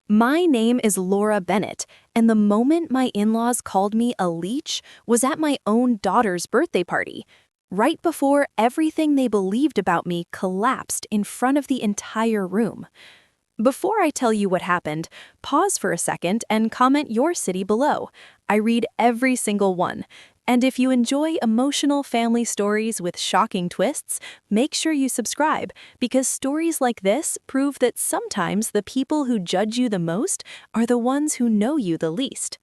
My name is Laura Bennett, and the moment my in-laws called me a leech was at my own daughter's birthday party, right before everything they believed about me collapsed in front of the entire room. Before I tell you what happened, pause for a second and comment your city below. I read every single one. And if you enjoy emotional family stories with shocking twists, make sure you subscribe, because stories like this prove that sometimes the people who judge you the most are the ones who know you the least.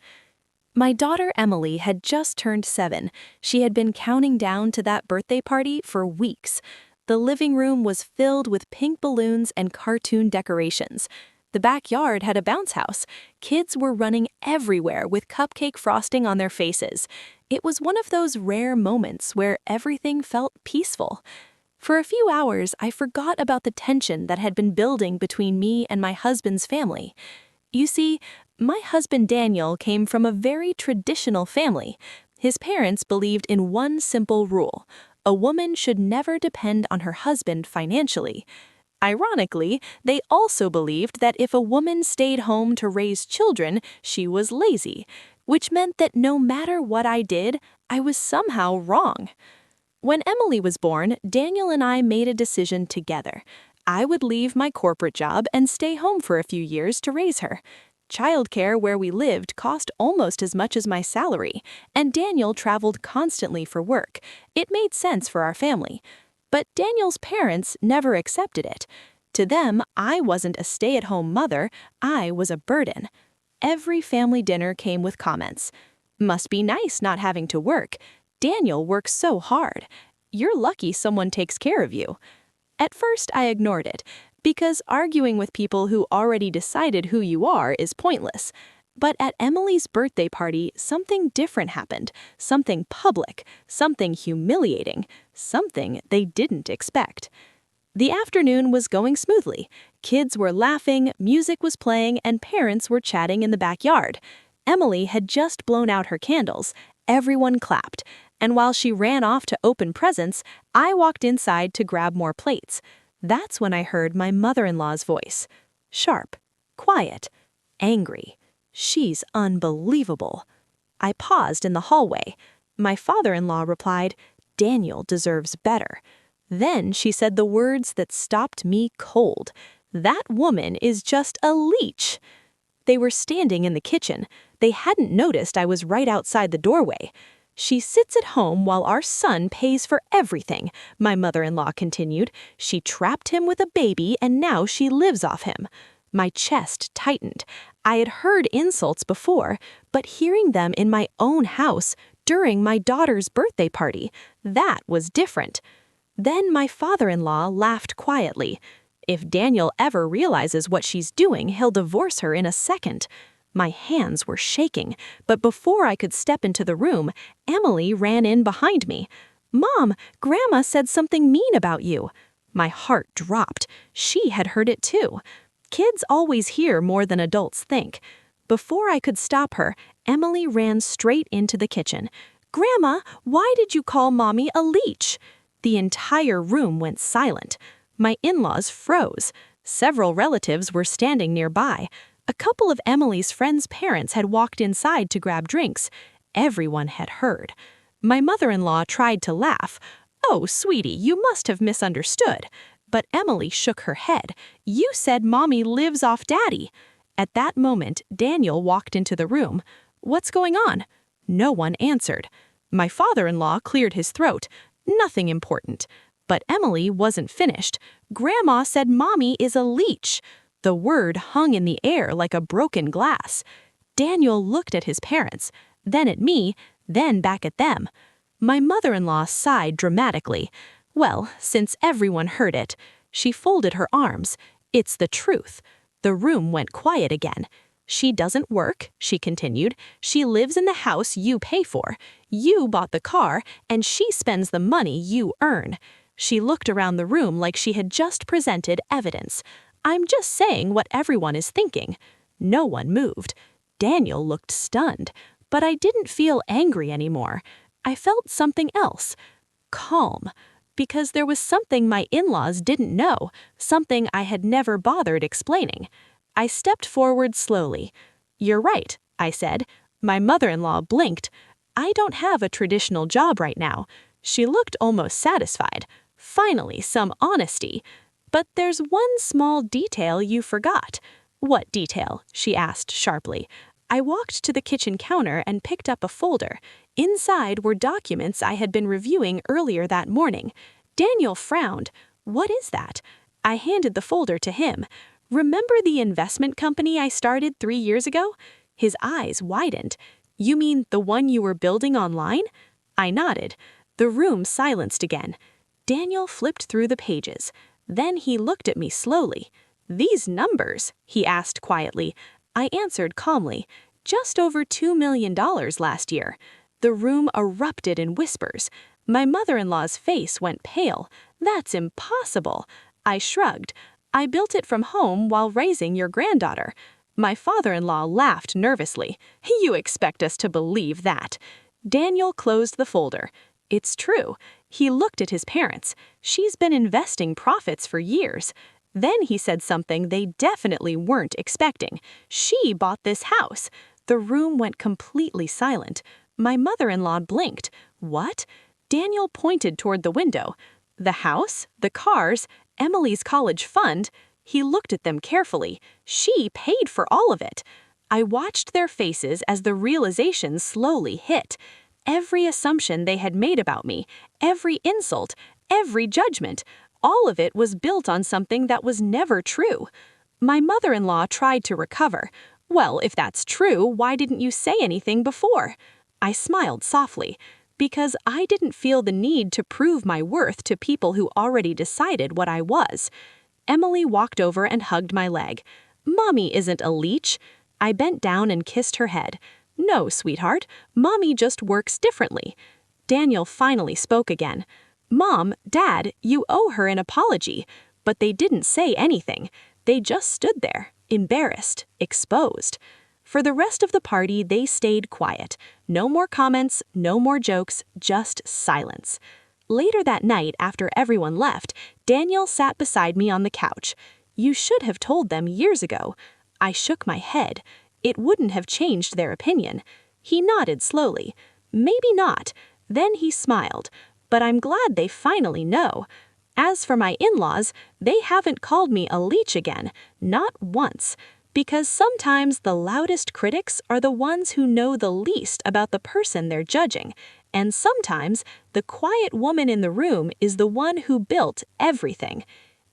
My daughter Emily had just turned 7. She had been counting down to that birthday party for weeks. The living room was filled with pink balloons and cartoon decorations. The backyard had a bounce house. Kids were running everywhere with cupcake frosting on their faces. It was one of those rare moments where everything felt peaceful. For a few hours, I forgot about the tension that had been building between me and my husband's family. You see, my husband Daniel came from a very traditional family. His parents believed in one simple rule: a woman should never depend on her husband financially. Ironically, they also believed that if a woman stayed home to raise children, she was lazy, which meant that no matter what I did, I was somehow wrong. When Emily was born, Daniel and I made a decision together. I would leave my corporate job and stay home for a few years to raise her. Childcare where we lived cost almost as much as my salary, and Daniel traveled constantly for work. It made sense for our family. But Daniel's parents never accepted it. To them, I wasn't a stay-at-home mother, I was a burden. Every family dinner came with comments. "Must be nice not having to work. Daniel works so hard. You're lucky someone takes care of you." At first, I ignored it, because arguing with people who already decided who you are is pointless. But at Emily's birthday party, something different happened, something public, something humiliating, something they didn't expect. The afternoon was going smoothly. Kids were laughing, music was playing, and parents were chatting in the backyard. Emily had just blown out her candles. Everyone clapped, and while she ran off to open presents, I walked inside to grab more plates. That's when I heard my mother-in-law's voice. Sharp, quiet, angry. "She's unbelievable." I paused in the hallway. My father-in-law replied, "Daniel deserves better." Then she said the words that stopped me cold. "That woman is just a leech." They were standing in the kitchen. They hadn't noticed I was right outside the doorway. "She sits at home while our son pays for everything," my mother-in-law continued. "She trapped him with a baby and now she lives off him." My chest tightened. I had heard insults before, but hearing them in my own house during my daughter's birthday party, that was different. Then my father-in-law laughed quietly. "If Daniel ever realizes what she's doing, he'll divorce her in a second." My hands were shaking, but before I could step into the room, Emily ran in behind me. "Mom, Grandma said something mean about you." My heart dropped. She had heard it too. Kids always hear more than adults think. Before I could stop her, Emily ran straight into the kitchen. "Grandma, why did you call Mommy a leech?" The entire room went silent. My in-laws froze. Several relatives were standing nearby. A couple of Emily's friends' parents had walked inside to grab drinks. Everyone had heard. My mother-in-law tried to laugh. "Oh, sweetie, you must have misunderstood." But Emily shook her head. "You said Mommy lives off Daddy." At that moment, Daniel walked into the room. "What's going on?" No one answered. My father-in-law cleared his throat. "Nothing important." But Emily wasn't finished. "Grandma said Mommy is a leech." The word hung in the air like a broken glass. Daniel looked at his parents, then at me, then back at them. My mother-in-law sighed dramatically. Well, since everyone heard it, she folded her arms. "It's the truth." The room went quiet again. "She doesn't work," she continued. "She lives in the house you pay for. You bought the car, and she spends the money you earn." She looked around the room like she had just presented evidence. "I'm just saying what everyone is thinking." No one moved. Daniel looked stunned, but I didn't feel angry anymore. I felt something else. Calm. Because there was something my in-laws didn't know, something I had never bothered explaining. I stepped forward slowly. "You're right," I said. My mother-in-law blinked. "I don't have a traditional job right now." She looked almost satisfied. Finally, some honesty. "But there's one small detail you forgot." "What detail?" she asked sharply. I walked to the kitchen counter and picked up a folder. Inside were documents I had been reviewing earlier that morning. Daniel frowned. "What is that?" I handed the folder to him. "Remember the investment company I started 3 years ago?" His eyes widened. "You mean the one you were building online?" I nodded. The room silenced again. Daniel flipped through the pages. Then he looked at me slowly. "These numbers?" he asked quietly. I answered calmly. "Just over $2 million last year." The room erupted in whispers. My mother-in-law's face went pale. "That's impossible." I shrugged. "I built it from home while raising your granddaughter." My father-in-law laughed nervously. "You expect us to believe that?" Daniel closed the folder. "It's true." He looked at his parents. "She's been investing profits for years." Then he said something they definitely weren't expecting. "She bought this house." The room went completely silent. My mother-in-law blinked. "What?" Daniel pointed toward the window. "The house, the cars, Emily's college fund." He looked at them carefully. "She paid for all of it." I watched their faces as the realization slowly hit. Every assumption they had made about me, every insult, every judgment, all of it was built on something that was never true. My mother-in-law tried to recover. "Well, if that's true, why didn't you say anything before?" I smiled softly. "Because I didn't feel the need to prove my worth to people who already decided what I was." Emily walked over and hugged my leg. "Mommy isn't a leech." I bent down and kissed her head. "No, sweetheart, Mommy just works differently." Daniel finally spoke again. "Mom, Dad, you owe her an apology." But they didn't say anything. They just stood there, embarrassed, exposed. For the rest of the party, they stayed quiet. No more comments, no more jokes, just silence. Later that night, after everyone left, Daniel sat beside me on the couch. "You should have told them years ago." I shook my head. It wouldn't have changed their opinion. He nodded slowly. "Maybe not." Then he smiled. "But I'm glad they finally know." As for my in-laws, they haven't called me a leech again, not once. Because sometimes the loudest critics are the ones who know the least about the person they're judging. And sometimes the quiet woman in the room is the one who built everything.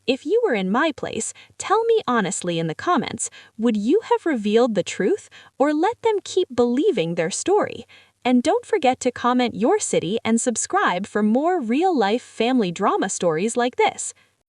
If you were in my place, tell me honestly in the comments, would you have revealed the truth or let them keep believing their story? And don't forget to comment your city and subscribe for more real-life family drama stories like this.